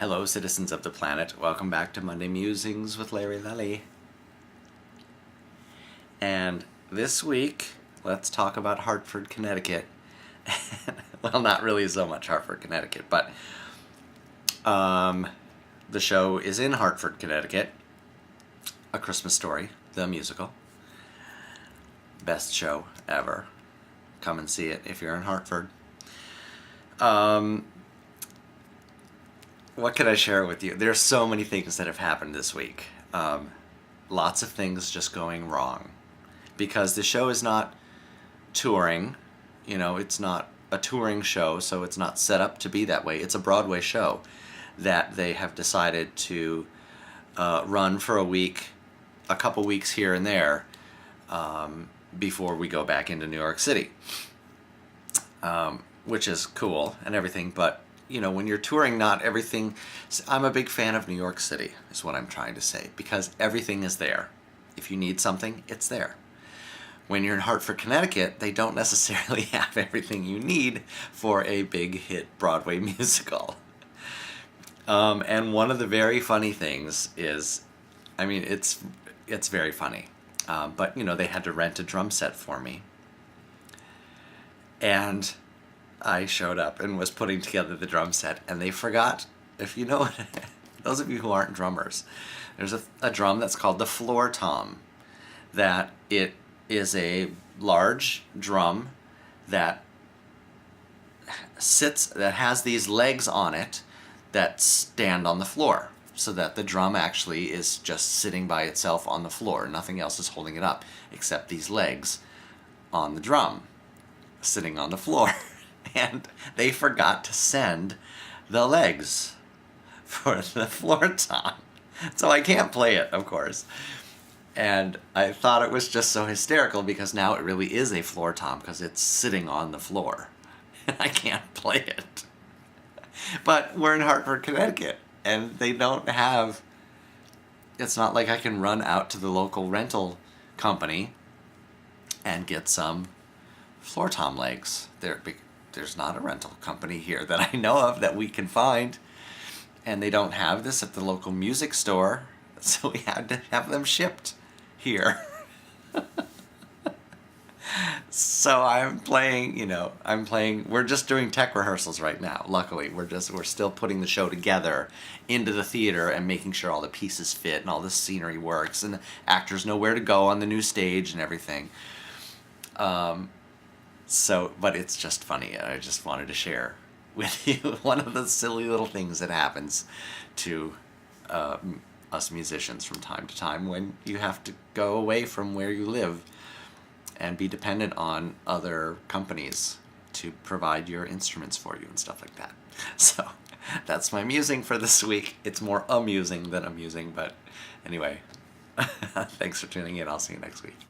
Hello, citizens of the planet. Welcome back to Monday Musings with Larry Lelli. And this week, let's talk about Hartford, Connecticut. Well, not really so much Hartford, Connecticut, but the show is in Hartford, Connecticut. A Christmas Story, the musical. Best show ever. Come and see it if you're in Hartford. What can I share with you? There's so many things that have happened this week. Lots of things just going wrong. Because the show is not touring. You know, it's not a touring show, so it's not set up to be that way. It's a Broadway show that they have decided to run for a week, a couple weeks here and there, before we go back into New York City. Which is cool and everything, but you know, when you're touring, not everything. I'm a big fan of New York City, is what I'm trying to say, because everything is there. If you need something, it's there. When you're in Hartford, Connecticut, they don't necessarily have everything you need for a big hit Broadway musical. And one of the very funny things is, I mean, it's very funny, but you know, they had to rent a drum set for me, and I showed up and was putting together the drum set, and they forgot, if you know, those of you who aren't drummers, there's a drum that's called the floor tom, that it is a large drum that has these legs on it that stand on the floor, so that the drum actually is just sitting by itself on the floor. Nothing else is holding it up except these legs on the drum sitting on the floor. And they forgot to send the legs for the floor tom. So I can't play it, of course. And I thought it was just so hysterical because now it really is a floor tom because it's sitting on the floor. And I can't play it. But we're in Hartford, Connecticut, and they don't have... It's not like I can run out to the local rental company and get some floor tom legs. There's not a rental company here that I know of that we can find, and they don't have this at the local music store, so we had to have them shipped here. So I'm playing, we're just doing tech rehearsals right now. Luckily, we're still putting the show together into the theater and making sure all the pieces fit and all the scenery works and the actors know where to go on the new stage and everything. But it's just funny. I just wanted to share with you one of the silly little things that happens to us musicians from time to time when you have to go away from where you live and be dependent on other companies to provide your instruments for you and stuff like that. So that's my musing for this week. It's more amusing than amusing, but anyway, thanks for tuning in. I'll see you next week.